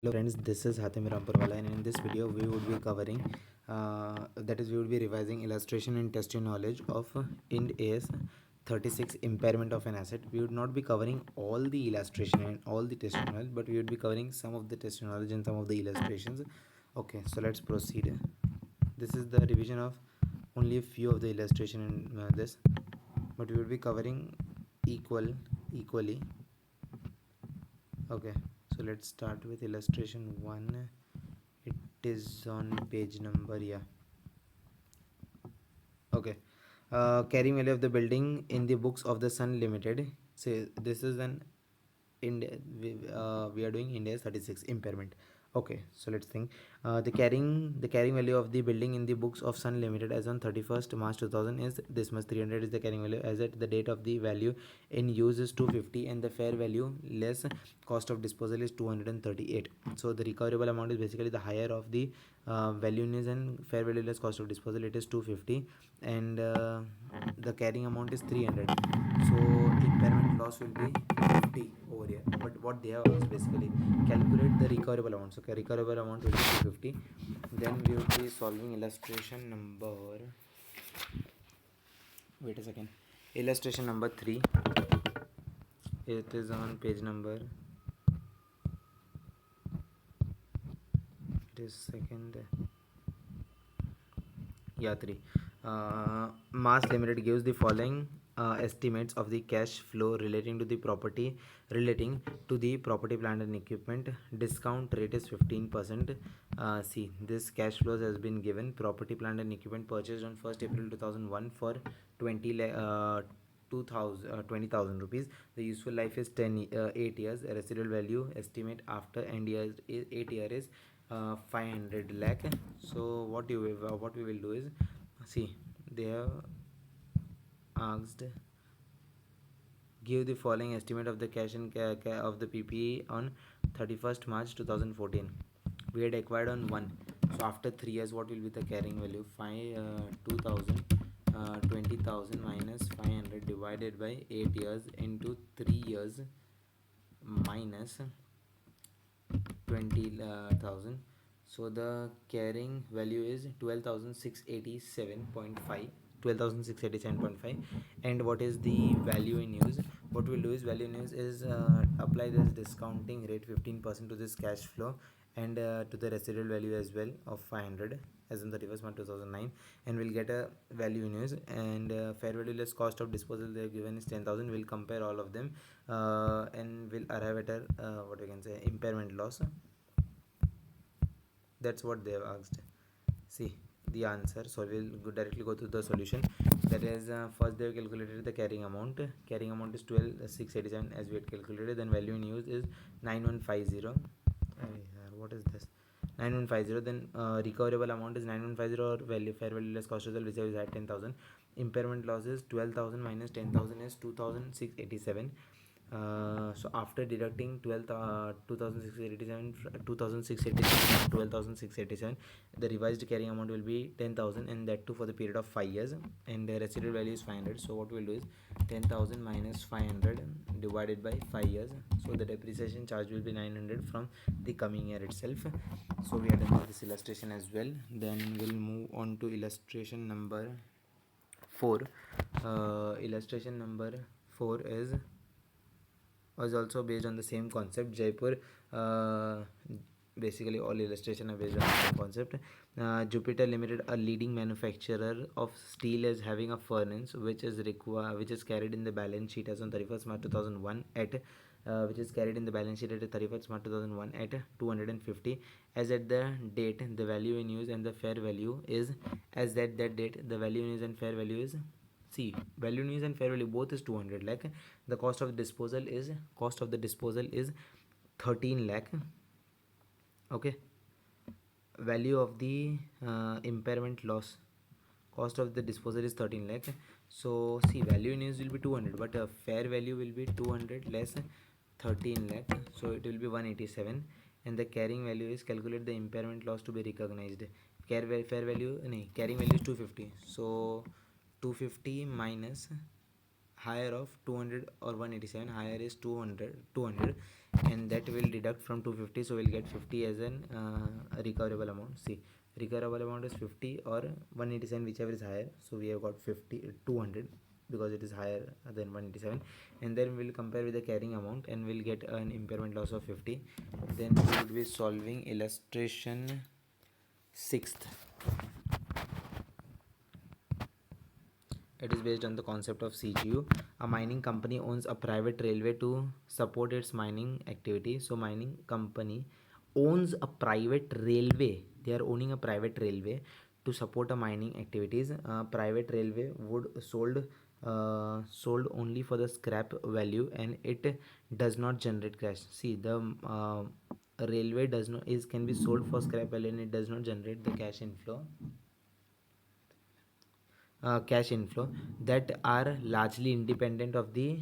Hello friends, this is Hatim Rampurwala, and in this video we would be covering that is we would be revising illustration and test your knowledge of Ind AS 36 impairment of an asset. We would not be covering all the illustration and all the test your knowledge, but we would be covering some of the test your knowledge and some of the illustrations. Okay, so let's proceed. This is the revision of only a few of the illustration in this, but we would be covering equally. Okay, so let's start with illustration 1. It is on page number, yeah. Okay, carrying value of the building in the books of the Sun Limited. Say this is an India. We are doing India's 36 impairment. Okay, so let's think. The carrying value of the building in the books of Sun Limited as on 31st March 2000 is this much. 300 is the carrying value as at the date of the value in use is 250, and the fair value less cost of disposal is 238. So the recoverable amount is basically the higher of the value in use and fair value less cost of disposal. It is 250, and the carrying amount is 300. So impairment loss will be 50 over here. But what they have asked basically, calculate the recoverable amount. So recoverable amount will be 250. Then we will be solving illustration number, wait a second, illustration number 3. It is on page number, it is second, yeah, 3. Mass Limited gives the following estimates of the cash flow relating to the property, plant and equipment. Discount rate is 15%. See, this cash flows has been given. Property, plant and equipment purchased on 1st April 2001 for 20,000 rupees. The useful life is 8 years. Residual value estimate after end years is 8 years is 500 lakh. So what we will do is, see, they have asked, give the following estimate of the cash and of the PPE on 31st March 2014. We had acquired on 1, so after 3 years what will be the carrying value? 2000 20,000 minus 500 divided by 8 years into 3 years minus 20,000. So the carrying value is 12,687.5, 12,687.5. And what is the value in use? What we'll do is, value in use is apply this discounting rate 15% to this cash flow and to the residual value as well of 500 as in 31st March 2009, and we'll get a value in use. And fair value less cost of disposal they have given is 10,000. We'll compare all of them and we'll arrive at a what we can say, impairment loss. That's what they have asked. See the answer, so we'll directly go to the solution. That is, first they have calculated the carrying amount. Carrying amount is 12,687 as we had calculated. Then value in use is 9150. What is this? 9150. Then recoverable amount is 9150, or value fair value less cost result, which is at 10,000. Impairment loss is 12,000 minus 10,000 is 2,687. So after deducting 2687 2687 12,687, the revised carrying amount will be 10,000, and that too for the period of 5 years, and the residual value is 500. So what we'll do is 10,000 minus 500 divided by 5 years. So the depreciation charge will be 900 from the coming year itself. So we are done with this illustration as well. Then we'll move on to illustration number 4. Illustration number 4 is was also based on the same concept. Jaipur, basically all illustration are based on the same concept. Jupiter Limited, a leading manufacturer of steel, is having a furnace which is carried in the balance sheet as on 31st March 2001 at which is carried in the balance sheet at 31st March 2001 at 250. As at the date, the value in use and the fair value is, as at that date, the value in use and fair value is, see, value in use and fair value both is 200 lakh. The cost of the disposal is 13 lakh. Okay, value of the impairment loss, cost of the disposal is 13 lakh. So see, value in use will be 200, but fair value will be 200 less 13 lakh, so it will be 187. And the carrying value is, calculate the impairment loss to be recognized. Fair value carrying value is 250. So 250 minus higher of 200 or 187, higher is 200, and that will deduct from 250, so we'll get 50 as an recoverable amount. See, recoverable amount is 50 or 187, whichever is higher. So we have got 200 because it is higher than 187, and then we'll compare with the carrying amount and we'll get an impairment loss of 50. Then we would be solving illustration 6th. It is based on the concept of CGU. A mining company owns a private railway to support its mining activity. So mining company owns a private railway. They are owning a private railway to support a mining activities. Private railway would sold only for the scrap value, and it does not generate cash. See, the railway does not is can be sold for scrap value, and it does not generate the cash inflow that are largely independent of the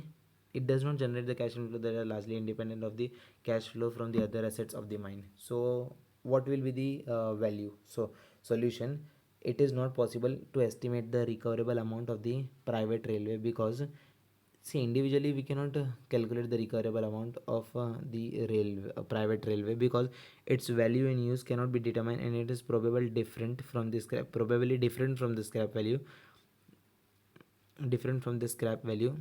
it does not generate the cash inflow that are largely independent of the cash flow from the other assets of the mine. So what will be the value? So solution: it is not possible to estimate the recoverable amount of the private railway because, see, individually we cannot calculate the recoverable amount of the railway, private railway, because its value in use cannot be determined, and it is probably different from the scrap value,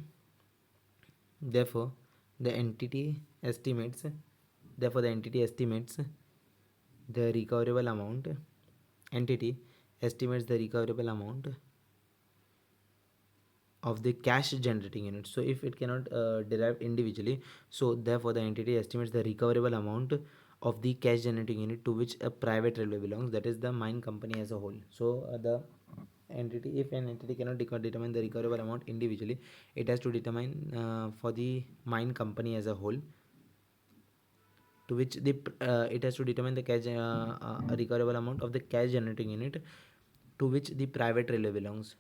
therefore the entity estimates the recoverable amount entity estimates the recoverable amount of the cash generating unit. So if it cannot derive individually, so therefore the entity estimates the recoverable amount of the cash generating unit to which a private railway belongs, that is the mine company as a whole. So the entity if an entity cannot determine the recoverable amount individually, it has to determine for the mine company as a whole, to which the it has to determine the cash recoverable amount of the cash generating unit to which the private railway belongs,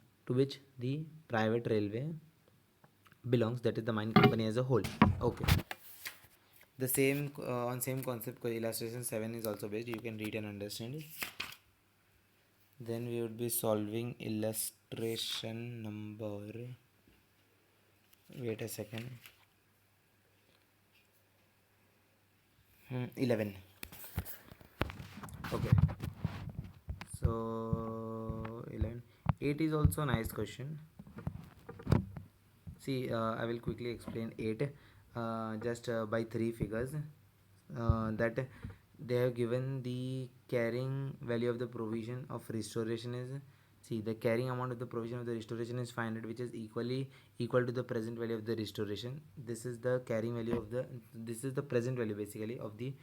that is the mine company as a whole. Okay, the same on same concept illustration 7 is also based. You can read and understand it. Then we would be solving illustration number, wait a second, 11. Okay, so 11. 8 is also a nice question. See, I will quickly explain 8 just by 3 figures that they have given. The carrying value of the provision of restoration is, see, the carrying amount of the provision of the restoration is 500, which is equal to the present value of the restoration. This is the carrying value of this is the present value basically of the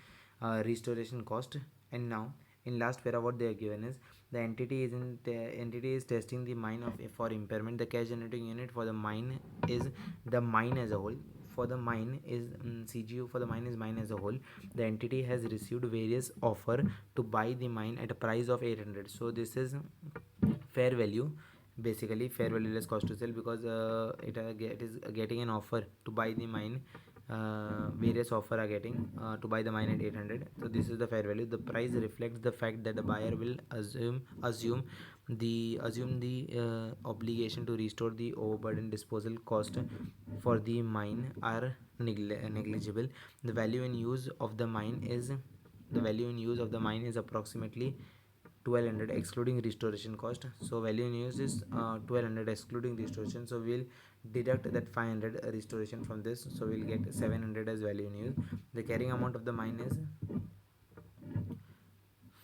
restoration cost. And now in last para what they are given is, the entity is testing the mine for impairment. The cash generating unit for the mine is the mine as a whole. For the mine is CGU for the mine is mine as a whole. The entity has received various offer to buy the mine at a price of 800. So this is fair value, basically fair value less cost to sell, because it is getting an offer to buy the mine. Various offer are getting to buy the mine at 800. So this is the fair value. The price reflects the fact that the buyer will assume the obligation to restore the overburden disposal cost for the mine are negligible. The value in use of the mine is approximately 1200 excluding restoration cost. So value in use is 1200 excluding restoration, so we'll deduct that 500 restoration from this, so we'll get 700 as value in use. The carrying amount of the mine is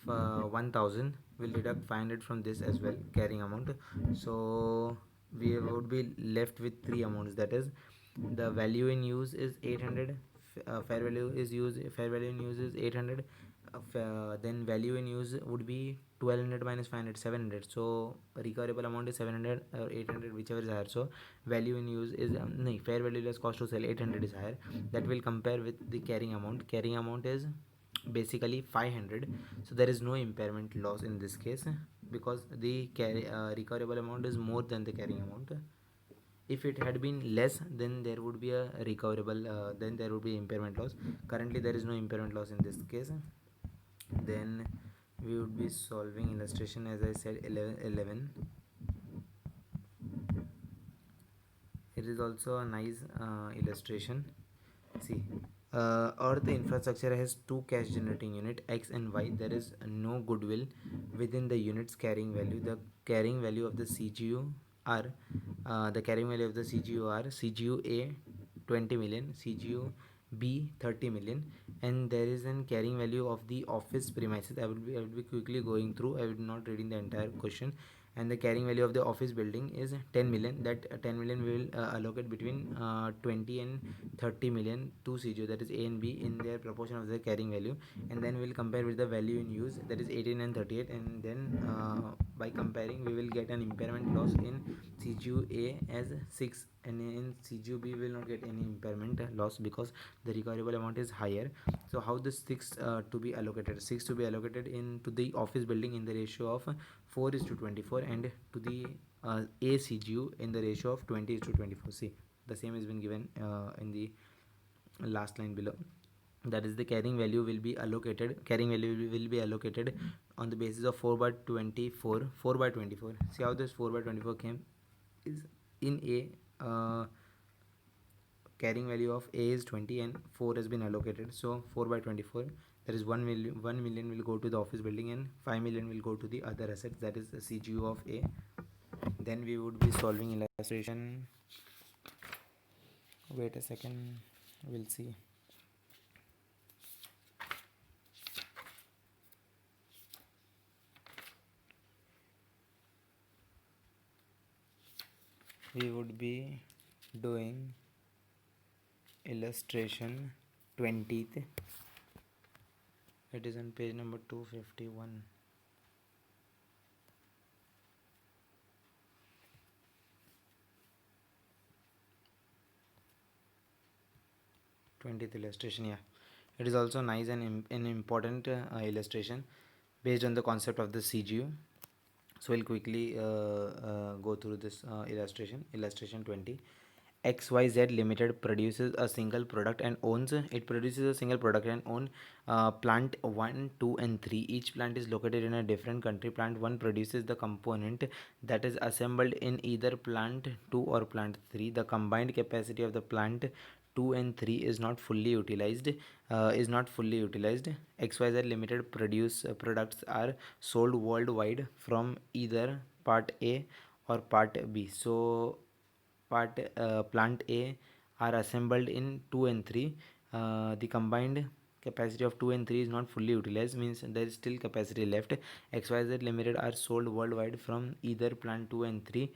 1000. We'll deduct 500 from this as well, carrying amount. So we would be left with three amounts, that is the value in use is 800, fair value in use is 800, then value in use would be 1200 minus 500, 700. So recoverable amount is 700 or 800, whichever is higher. So value in use is no, fair value less cost to sell, 800 is higher. That will compare with the carrying amount is basically 500. So there is no impairment loss in this case because the recoverable amount is more than the carrying amount. If it had been less, then there would be a recoverable then there would be impairment loss. Currently there is no impairment loss in this case. Then we would be solving illustration, as I said, 11. It is also a nice illustration. See, or the infrastructure has two cash generating unit X and Y. There is no goodwill within the unit's carrying value. The carrying value of the CGU are the carrying value of the CGU are CGU A 20 million, CGU B 30 million, and there is an carrying value of the office premises. I will be quickly going through. I will be not reading the entire question. And the carrying value of the office building is 10 million. That 10 million we will allocate between 20 and 30 million to CGO, that is A and B, in their proportion of their carrying value, and then we'll compare with the value in use, that is 18 and 38, and then by comparing we will get an impairment loss in CGU A as 6, and in CGU B we will not get any impairment loss because the recoverable amount is higher. So how this 6 to be allocated? 6 to be allocated into the office building in the ratio of 4 is to 24, and to the A CGU in the ratio of 20 is to 24. See, the same has been given in the last line below. That is, the carrying value will be allocated on the basis of 4 by 24. 4 by 24, see how this 4 by 24 came, is in A, carrying value of A is 20 and 4 has been allocated, so 4 by 24, there is 1 million will go to the office building and 5 million will go to the other assets, that is the CGU of A. Then we would be solving illustration. Wait a second, we'll see. We would be doing illustration 20th. It is on page number 251. 20th illustration, yeah. It is also nice and an important illustration based on the concept of the CGU. So we'll quickly go through this illustration 20. XYZ Limited produces a single product and owns plant 1, 2 and 3. Each plant is located in a different country. Plant 1 produces the component that is assembled in either plant 2 or plant 3. The combined capacity of the plant 2 and 3 is not fully utilized. XYZ Limited products are sold worldwide from either part A or part B. So plant A are assembled in 2 and 3. The combined capacity of 2 and 3 is not fully utilized, means there is still capacity left. XYZ Limited are sold worldwide from either plant 2 and 3.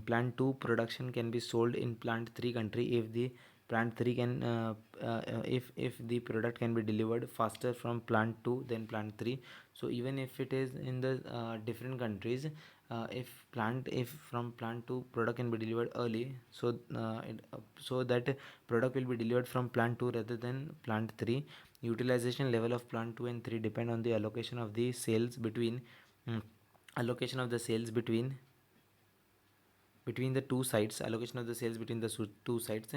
Plant 2 production can be sold in plant 3 country if the plant 3 can if the product can be delivered faster from plant 2 than plant 3. So even if it is in the different countries, if from plant 2 product can be delivered early, so that product will be delivered from plant 2 rather than plant 3. Utilization level of plant 2 and 3 depend on the allocation of the sales between allocation of the sales between the two sides. Allocation of the sales between the two sides.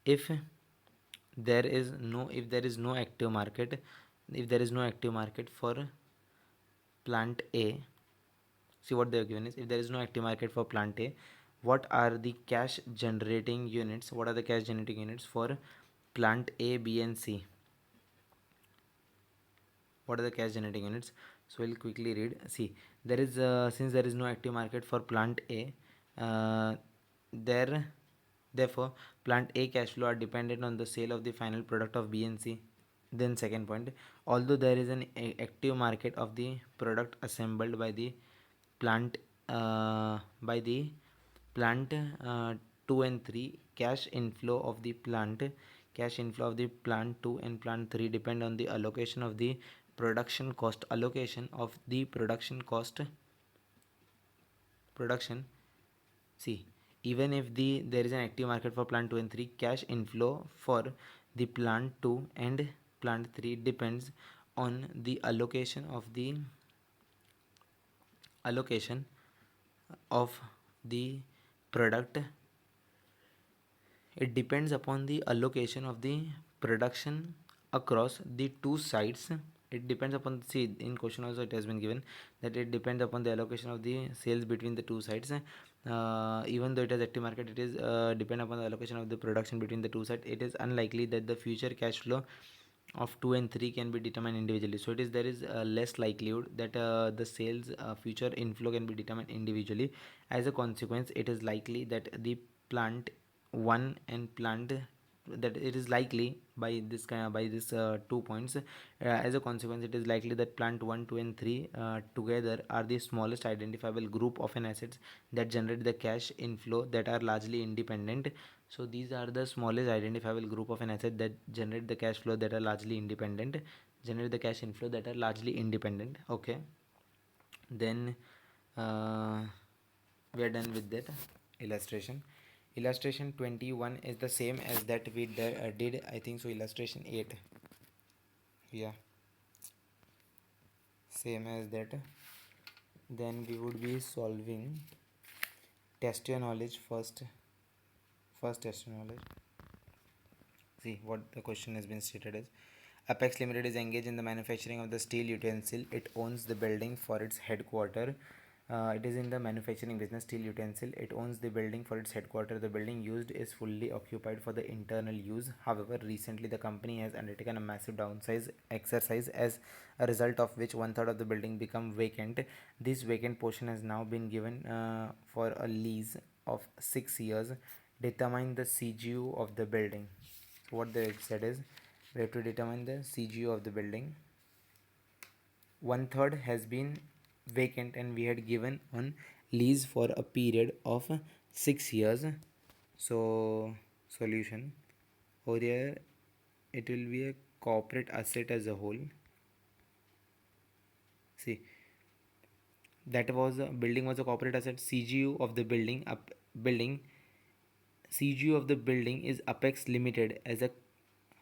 If there is no active market, for plant A, see what they have given is, if there is no active market for plant A, what are the cash generating units for plant A, B and C? What are the cash generating units? So we'll quickly read. See, there is since there is no active market for plant A, therefore plant A cash flow are dependent on the sale of the final product of B and C. Then second point, although there is an active market of the product assembled by the plant uh, by the plant 2 and 3, cash inflow of the plant 2 and plant 3 depend on the allocation of the production cost. Production, see, even if there is an active market for plant 2 and 3, cash inflow for the plant 2 and plant 3 depends on the allocation of the product. It depends upon the allocation of the production across the two sides it depends upon, see, in question also it has been given that it depends upon the allocation of the sales between the two sides. Even though it is active market, it is depend upon the allocation of the production between the two sides. It is unlikely that the future cash flow of 2 and 3 can be determined individually. So it is, there is less likelihood that the sales future inflow can be determined individually. As a consequence, it is likely that the plant 1 and plant, that it is likely by this kind of, by this 2 points, as a consequence it is likely that plant 1, 2 and 3 together are the smallest identifiable group of an assets that generate the cash inflow that are largely independent. So these are the smallest identifiable group of an asset that generate the cash flow that are largely independent, generate the cash inflow that are largely independent. Okay, then uh, we are done with that illustration. Illustration 21 is the same as that we did, I think so, illustration 8. Yeah, same as that. Then we would be solving test your knowledge first. Test your knowledge. See what the question has been stated is: Apex Limited is engaged in the manufacturing of the steel utensil. It owns the building for its headquarters. It is in the manufacturing business, steel utensil. It owns the building for its headquarters. The building used is fully occupied for the internal use. However, recently the company has undertaken a massive downsize exercise, as a result of which one third of the building become vacant. This vacant portion has now been given for a lease of 6 years. Determine the CGU of the building. So what they said is, we have to determine the CGU of the building. One third has been vacant and we had given on lease for a period of 6 years. So solution over here, it will be a corporate asset as a whole. See, that was a building, was a corporate asset. CGU of the building, building CGU of the building is Apex Limited as a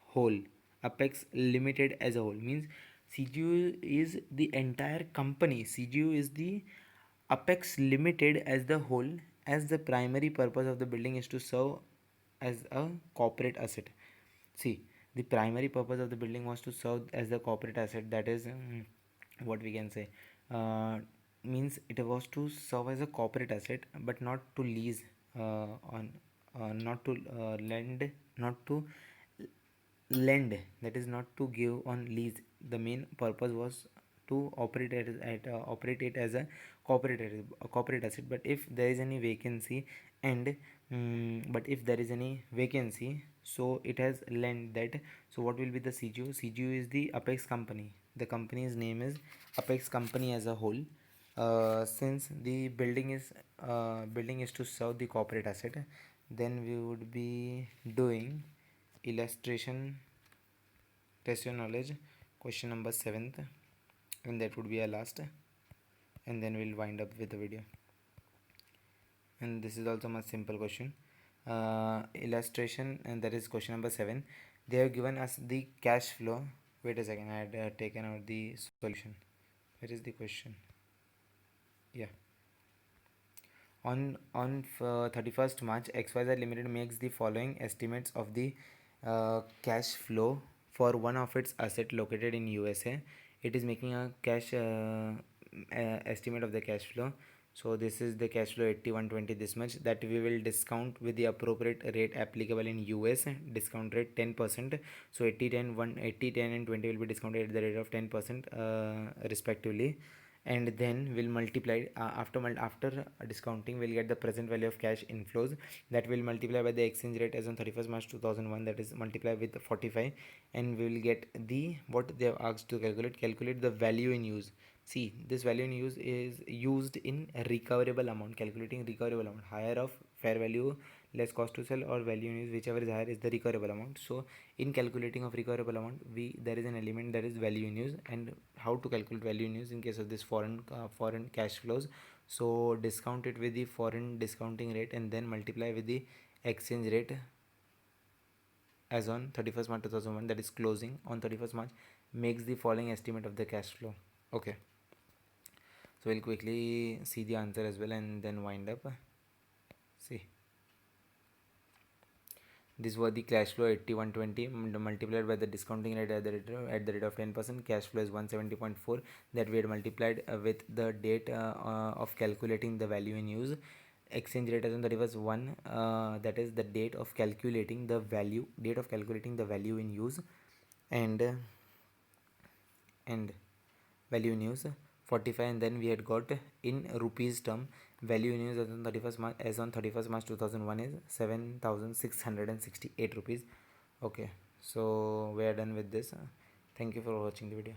whole. Apex Limited as a whole means CGU is the entire company. CGU is the Apex Limited as the whole, as the primary purpose of the building is to serve as a corporate asset. See, the primary purpose of the building was to serve as the corporate asset. That is what we can say. Means it was to serve as a corporate asset, but not to lease on, not to lend, not to lend, that is not to give on lease. The main purpose was to operate it operate it as a corporate asset. But if there is any vacancy, and but if there is any vacancy, so it has lent that. So what will be the CGU? CGU is the Apex company. The company's name is Apex company as a whole. Since the building is to serve the corporate asset, then we would be doing illustration test your knowledge question number 7th, and that would be our last, and then we'll wind up with the video. And this is also much simple question. Illustration, and that is question number 7. They have given us the cash flow. Wait a second, I had taken out the solution. Where is the question? Yeah, on 31st March, XYZ Limited makes the following estimates of the cash flow for one of its asset located in USA. It is making a cash estimate of the cash flow. So this is the cash flow 8120, this much, that we will discount with the appropriate rate applicable in US. Discount rate 10%. So 80 10 1 80 10 and 20 will be discounted at the rate of 10% respectively. And then we'll multiply after discounting, we'll get the present value of cash inflows, that will multiply by the exchange rate as on 31st March 2001, that is multiply with 45, and we will get the, what they have asked to calculate the value in use. See, this value in use is used in recoverable amount, calculating recoverable amount. Higher of fair value less cost to sell, or value in use, whichever is higher, is the recoverable amount. So in calculating of recoverable amount, there is an element that is value in use. And how to calculate value in use in case of this foreign cash flows? So discount it with the foreign discounting rate, and then multiply with the exchange rate as on 31st March 2001, that is closing on 31st March, makes the following estimate of the cash flow. Okay, so we'll quickly see the answer as well and then wind up. See, This was the cash flow 8120 multiplied by the discounting rate at the rate of 10%. Cash flow is 170.4 that we had multiplied with the date of calculating the value in use. Exchange rate as on 31st 1, that is the date of calculating the value in use, and value in use 45, and then we had got in rupees term value in use as on 31st March 2001 is 7668 rupees. Okay, so we are done with this. Thank you for watching the video.